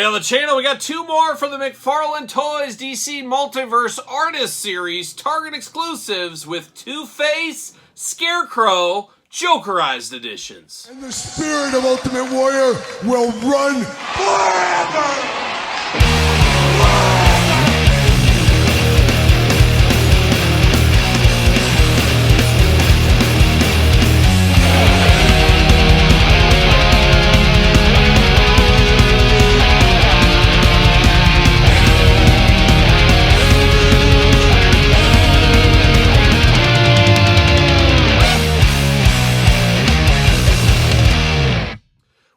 on the channel, we got two more for the McFarlane Toys DC Multiverse Artist Series Target exclusives with Two-Face, Scarecrow, Jokerized editions. And the spirit of Ultimate Warrior will run forever!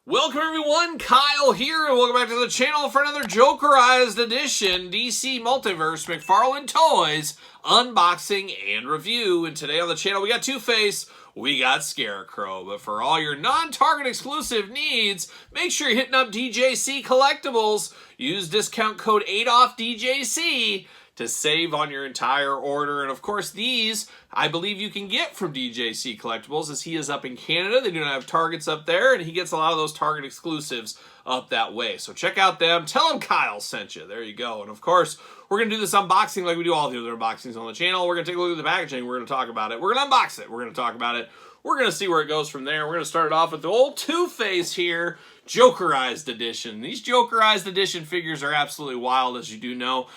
Welcome everyone, Kyle here, and welcome back to the channel for another Jokerized edition DC Multiverse McFarlane Toys unboxing and review. And today on the channel we got Two-Face, we got Scarecrow. But for all your non-Target exclusive needs, make sure you're hitting up DJC Collectibles. Use discount code 8OFFDJC to save on your entire order. And of course these, I believe you can get from DJC Collectibles as he is up in Canada. They do not have Targets up there, and he gets a lot of those Target exclusives up that way. So check out them. Tell them Kyle sent you. There you go. And of course, we're going to do this unboxing like we do all the other unboxings on the channel. We're going to take a look at the packaging. We're going to talk about it. We're going to unbox it. We're going to talk about it. We're going to see where it goes from there. We're going to start it off with the old Two-Face here, Jokerized edition. These Jokerized edition figures are absolutely wild, as you do know.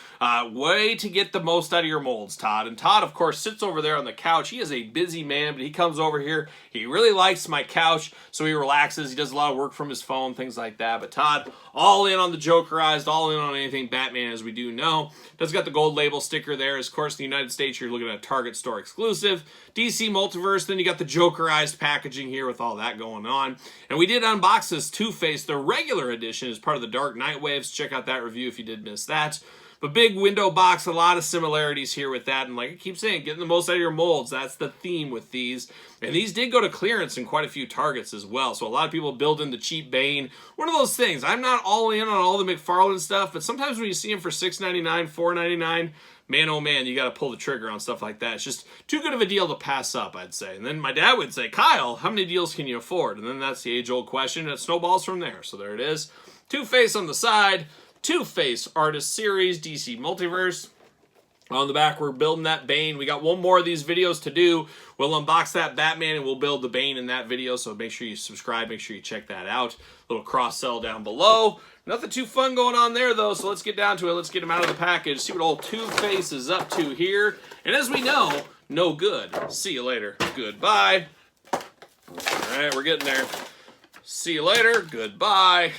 Way to get the most out of your molds, Todd. And Todd, of course, sits over there on the couch. He is a busy man, but he comes over here. He really likes my couch, so he relaxes. He does a lot of work from his phone, things like that. But Todd, all in on the Jokerized, all in on anything Batman, as we do know. Does got the gold label sticker there. Of course, in the United States, you're looking at a Target store exclusive. DC Multiverse, then you got the Jokerized packaging here with all that going on. And we did unbox this Two-Face, the regular edition, as part of the Dark Knight Waves. Check out that review if you did miss that. But big window box, a lot of similarities here with that. And like I keep saying, getting the most out of your molds, that's the theme with these. And these did go to clearance in quite a few Targets as well. So a lot of people build in the cheap Bane. One of those things, I'm not all in on all the McFarlane stuff, but sometimes when you see them for $6.99, $4.99, man, oh man, you got to pull the trigger on stuff like that. It's just too good of a deal to pass up, I'd say. And then my dad would say, Kyle, how many deals can you afford? And then that's the age-old question, and it snowballs from there. So there it is. Two-Face on the side. Two-Face Artist Series, DC Multiverse. On the back, we're building that Bane. We got one more of these videos to do. We'll unbox that Batman, and we'll build the Bane in that video. So make sure you subscribe. Make sure you check that out. Little cross-sell down below. Nothing too fun going on there, though, so let's get down to it. Let's get him out of the package, see what old Two-Face is up to here. And as we know, no good. See you later. Goodbye. All right, we're getting there. See you later. Goodbye.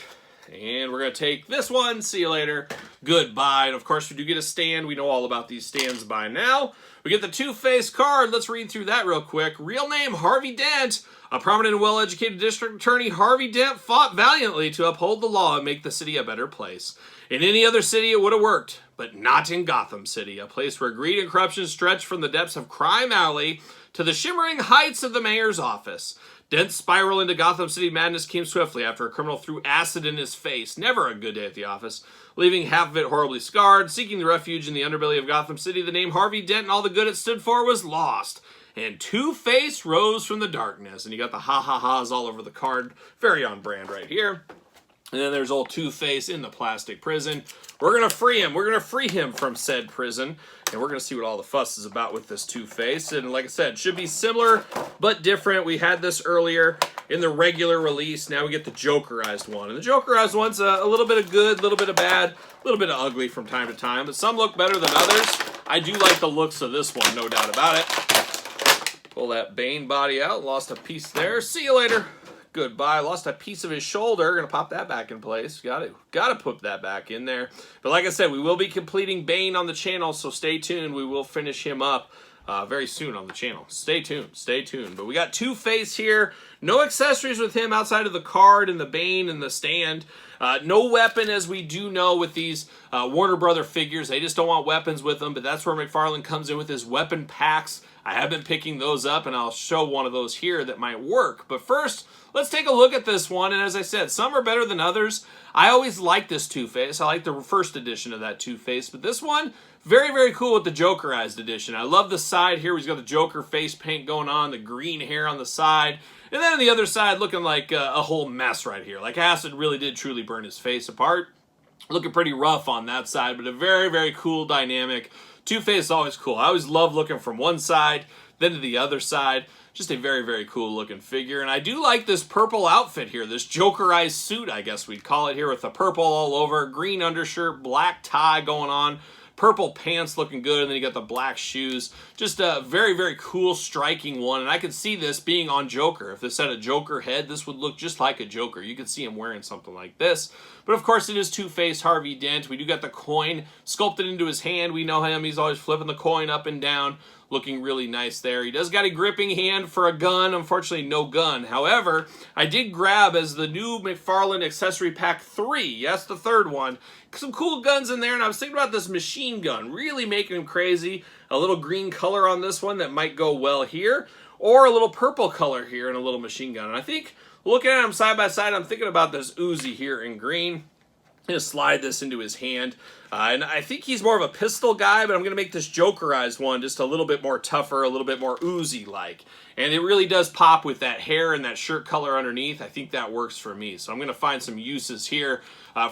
And we're going to take this one. See you later. Goodbye. And of course, we do get a stand. We know all about these stands by now. We get the Two-Face card. Let's read through that real quick. Real name, Harvey Dent. A prominent and well-educated district attorney, Harvey Dent fought valiantly to uphold the law and make the city a better place. In any other city, it would have worked, but not in Gotham City, a place where greed and corruption stretch from the depths of Crime Alley to the shimmering heights of the mayor's office. Dent's spiral into Gotham City madness came swiftly after a criminal threw acid in his face. Never a good day at the office. Leaving half of it horribly scarred, seeking the refuge in the underbelly of Gotham City, the name Harvey Dent and all the good it stood for was lost. And Two-Face rose from the darkness. And you got the ha-ha-has all over the card. Very on brand right here. And then there's old Two-Face in the plastic prison. We're going to free him. We're going to free him from said prison. And we're going to see what all the fuss is about with this Two-Face. And like I said, should be similar but different. We had this earlier in the regular release. Now we get the Jokerized one. And the Jokerized one's a little bit of good, a little bit of bad, a little bit of ugly from time to time. But some look better than others. I do like the looks of this one, no doubt about it. Pull that Bane body out. Lost a piece there. See you later. Goodbye. Lost a piece of his shoulder. Gonna pop that back in place. Gotta put that back in there. But like I said, we will be completing Bane on the channel, so stay tuned. We will finish him up very soon on the channel. Stay tuned. Stay tuned. But we got Two-Face here. No accessories with him outside of the card and the Bane and the stand. No weapon, as we do know with these Warner Brother figures. They just don't want weapons with them, but that's where McFarlane comes in with his weapon packs. I have been picking those up, and I'll show one of those here that might work. But first, let's take a look at this one. And as I said, some are better than others. I always like this Two-Face. I like the first edition of that Two-Face. But this one, very, very cool with the Jokerized edition. I love the side here. He's got the Joker face paint going on, the green hair on the side. And then on the other side, looking like a whole mess right here. Like acid really did truly burn his face apart. looking pretty rough on that side, but a very, very cool dynamic. Two-Face is always cool. I always love looking from one side, then to the other side. Just a very, very cool looking figure. And I do like this purple outfit here, this Jokerized suit, I guess we'd call it here, with the purple all over, green undershirt, black tie going on, purple pants looking good, and then you got the black shoes. Just a very, very cool, striking one, and I could see this being on Joker. If this had a Joker head, this would look just like a Joker. You could see him wearing something like this. But of course, it is Two-Face Harvey Dent. We do got the coin sculpted into his hand. We know him. He's always flipping the coin up and down. Looking really nice there. He does got a gripping hand for a gun. Unfortunately, no gun. However, I did grab as the new McFarlane Accessory Pack 3, yes, the third one, some cool guns in there, and I was thinking about this machine gun, really making him crazy. A little green color on this one that might go well here, or a little purple color here and a little machine gun. And I think, looking at them side by side, I'm thinking about this Uzi here in green. I'm going to slide this into his hand. And I think he's more of a pistol guy, but I'm going to make this Jokerized one just a little bit more tougher, a little bit more Uzi-like. And it really does pop with that hair and that shirt color underneath. I think that works for me. So I'm going to find some uses here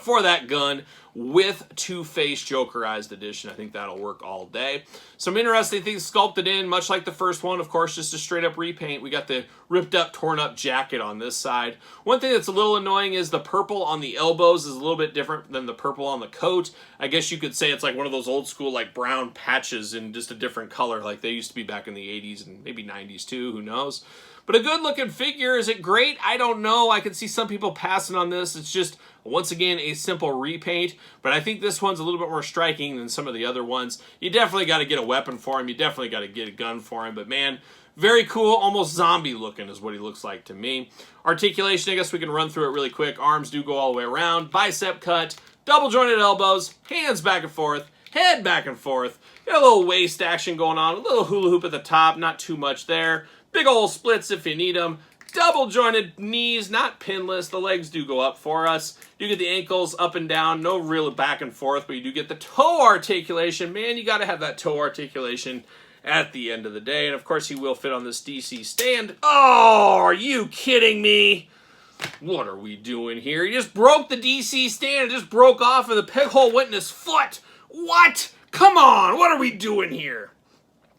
for that gun with Two-Face Jokerized edition. I think that'll work all day. Some interesting things sculpted in, much like the first one, of course, just a straight up repaint. We got the ripped up, torn up jacket on this side. One thing that's a little annoying is the purple on the elbows is a little bit different than the purple on the coat. I guess you could say it's like one of those old school like brown patches in just a different color like they used to be back in the 80s and maybe 90s too, who knows. But a good looking figure. Is it great? I don't know. I can see some people passing on this. It's just, once again, a simple repaint. But I think this one's a little bit more striking than some of the other ones. You definitely got to get a weapon for him. You definitely got to get a gun for him. But man, very cool. Almost zombie looking is what he looks like to me. Articulation, I guess we can run through it really quick. Arms do go all the way around. Bicep cut. Double jointed elbows. Hands back and forth. Head back and forth. Got a little waist action going on. A little hula hoop at the top. Not too much there. Big old splits if you need them. Double jointed knees, not pinless. The legs do go up for us. You get the ankles up and down. No real back and forth, but you do get the toe articulation. Man, you got to have that toe articulation at the end of the day. And of course, he will fit on this DC stand. Oh, are you kidding me? What are we doing here? He just broke the DC stand. It just broke off and the peg hole went in his foot. What? Come on. What are we doing here?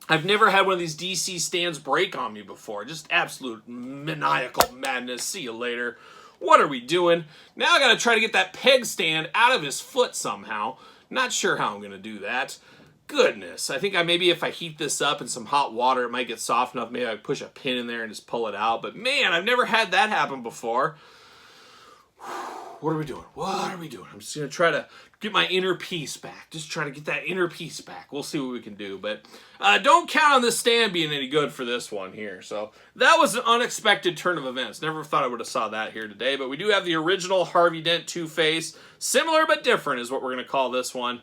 I've never had one of these DC stands break on me before. Just absolute maniacal madness. See you later. What are we doing? Now I gotta try to get that peg stand out of his foot somehow. Not sure how I'm gonna do that. Goodness. I think maybe if I heat this up in some hot water, it might get soft enough. Maybe I push a pin in there and just pull it out. But man, I've never had that happen before. What are we doing? What are we doing? I'm just going to try to get my inner peace back. Just try to get that inner peace back. We'll see what we can do. But don't count on this stand being any good for this one here. So that was an unexpected turn of events. Never thought I would have saw that here today. But we do have the original Harvey Dent Two-Face. Similar but different is what we're going to call this one.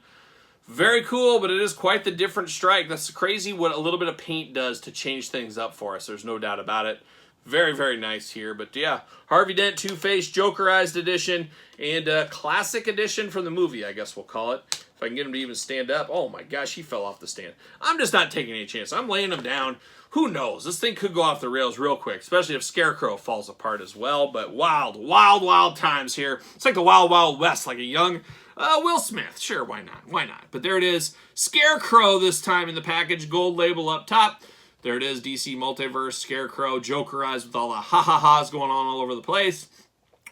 Very cool, but it is quite the different strike. That's crazy what a little bit of paint does to change things up for us. There's no doubt about it. Very, very nice here. But yeah, Harvey Dent Two-Face Jokerized edition and classic edition from the movie, I guess we'll call it. If I can get him to even stand up. Oh my gosh, he fell off the stand. I'm just not taking any chance. I'm laying him down. Who knows? This thing could go off the rails real quick, especially if Scarecrow falls apart as well. But wild, wild, wild times here. It's like the Wild, Wild West, like a young Will Smith. Sure, why not? Why not? But there it is. Scarecrow this time in the package. Gold label up top. There it is, DC Multiverse, Scarecrow, Jokerized with all the ha-ha-has going on all over the place.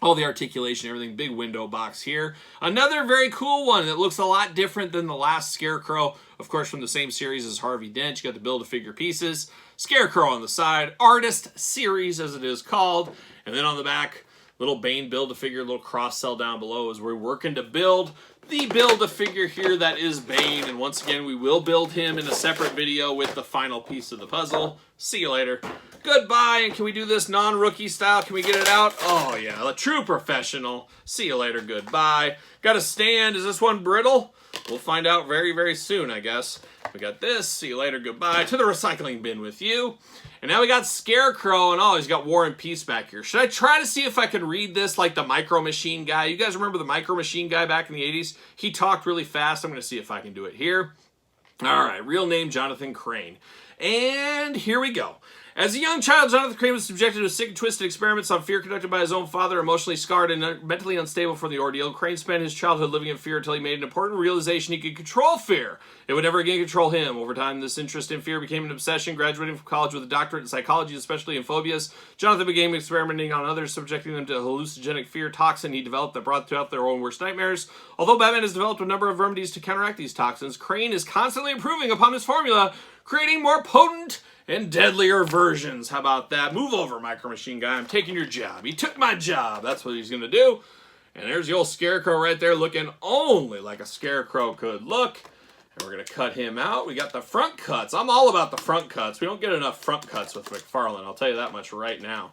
All the articulation, everything, big window box here. Another very cool one that looks a lot different than the last Scarecrow. Of course, from the same series as Harvey Dent. You got the Build-A-Figure pieces. Scarecrow on the side. Artist Series, as it is called. And then on the back, little Bane Build-A-Figure, little cross-cell down below as we're working to build the Build-A-Figure here that is Bane. And once again, we will build him in a separate video with the final piece of the puzzle. See you later. Goodbye. And can we do this non-rookie style? Can we get it out? Oh, yeah. A true professional. See you later. Goodbye. Got a stand. Is this one brittle? We'll find out very, very soon, I guess. We got this. See you later. Goodbye. To the recycling bin with you. And now we got Scarecrow, and oh, he's got War and Peace back here. Should I try to see if I can read this like the Micro Machine guy? You guys remember the Micro Machine guy back in the 80s? He talked really fast. I'm going to see if I can do it here. All right, real name Jonathan Crane. And here we go. As a young child, Jonathan Crane was subjected to sick and twisted experiments on fear conducted by his own father, emotionally scarred and mentally unstable from the ordeal. Crane spent his childhood living in fear until he made an important realization he could control fear. It would never again control him. Over time, this interest in fear became an obsession. Graduating from college with a doctorate in psychology, especially in phobias, Jonathan began experimenting on others, subjecting them to a hallucinogenic fear toxin he developed that brought about their own worst nightmares. Although Batman has developed a number of remedies to counteract these toxins, Crane is constantly improving upon his formula, creating more potent and deadlier versions. How about that? Move over, Micro Machine Guy. I'm taking your job. He took my job. That's what he's going to do. And there's the old Scarecrow right there looking only like a Scarecrow could look. And we're going to cut him out. We got the front cuts. I'm all about the front cuts. We don't get enough front cuts with McFarlane. I'll tell you that much right now.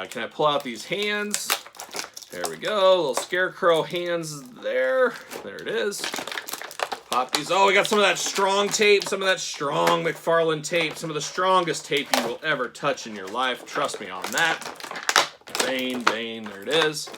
Can I pull out these hands? There we go. Little Scarecrow hands there. There it is. Pop these. Oh, we got some of that strong tape, some of that strong McFarlane tape, some of the strongest tape you will ever touch in your life. Trust me on that. Bane, there it is.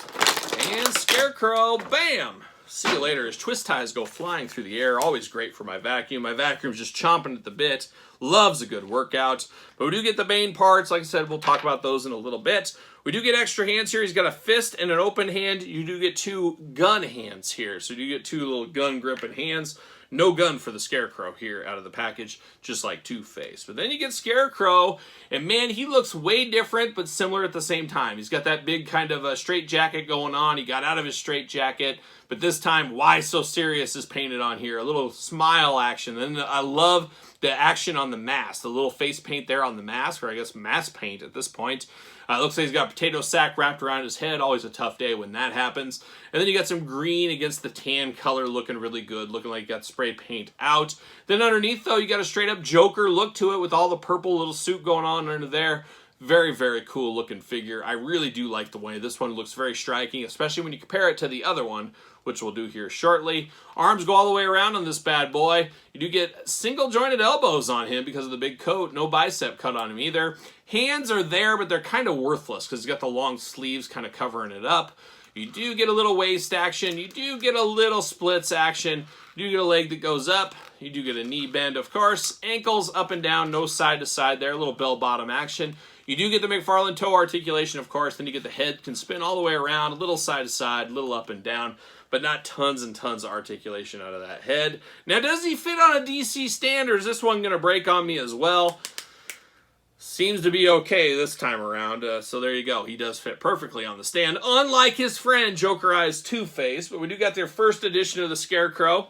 And Scarecrow, bam! See you later. His twist ties go flying through the air. Always great for my vacuum. My vacuum's just chomping at the bit. Loves a good workout. But we do get the Bane parts. Like I said, we'll talk about those in a little bit. We do get extra hands here. He's got a fist and an open hand. You do get two gun hands here. So you get two little gun gripping hands. No gun for the Scarecrow here out of the package, just like Two-Face. But then you get Scarecrow, and man, he looks way different, but similar at the same time. He's got that big kind of a straight jacket going on. He got out of his straight jacket, but this time, Why So Serious is painted on here. A little smile action. And I love the action on the mask, the little face paint there on the mask, or I guess mask paint at this point. Looks like he's got a potato sack wrapped around his head. Always a tough day when that happens. And then you got some green against the tan color looking really good, looking like you got spray paint out. Then underneath, though, you got a straight up Joker look to it with all the purple little suit going on under there. Very, very cool looking figure. I really do like the way this one looks very striking, especially when you compare it to the other one, which we'll do here shortly. Arms go all the way around on this bad boy. You do get single jointed elbows on him because of the big coat. No bicep cut on him either. Hands are there, but they're kind of worthless because he's got the long sleeves kind of covering it up. You do get a little waist action. You do get a little splits action. You do get a leg that goes up. You do get a knee bend, of course. Ankles up and down, no side to side there. A little bell bottom action. You do get the McFarlane toe articulation, of course. Then you get the head can spin all the way around, a little side to side, a little up and down, but not tons and tons of articulation out of that head. Now, does he fit on a DC stand, or is this one going to break on me as well? Seems to be okay this time around, so there you go. He does fit perfectly on the stand, unlike his friend Jokerized Two-Face, but we do got their first edition of the Scarecrow.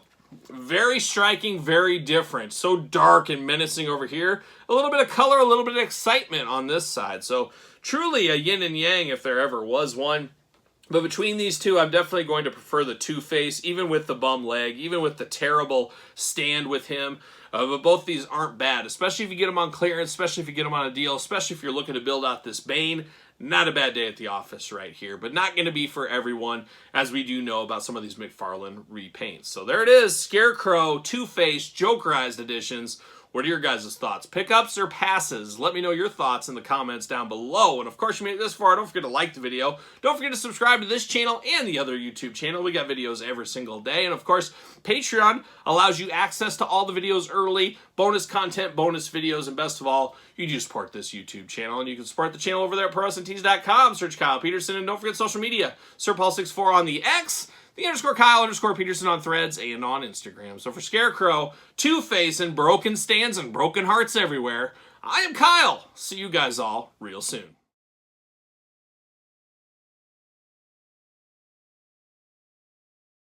Very striking, very different. So dark and menacing over here. A little bit of color, a little bit of excitement on this side. So truly a yin and yang if there ever was one. But between these two, I'm definitely going to prefer the Two-Face, even with the bum leg, even with the terrible stand with him. But both these aren't bad, especially if you get them on clearance, especially if you get them on a deal, especially if you're looking to build out this Bane. Not a bad day at the office right here, but not going to be for everyone, as we do know about some of these McFarlane repaints. So there it is, Scarecrow, Two-Face, Jokerized editions. What are your guys' thoughts? Pickups or passes? Let me know your thoughts in the comments down below. And of course, you made it this far, don't forget to like the video. Don't forget to subscribe to this channel and the other YouTube channel. We got videos every single day. And of course, Patreon allows you access to all the videos early, bonus content, bonus videos, and best of all, you do support this YouTube channel. And you can support the channel over there at ProWrestlingTees.com. Search Kyle Peterson, and don't forget social media. SirPaul64 on the X, the _Kyle_Peterson on Threads and on Instagram. So for Scarecrow, Two-Face, and broken stands and broken hearts everywhere, I am Kyle. See you guys all real soon.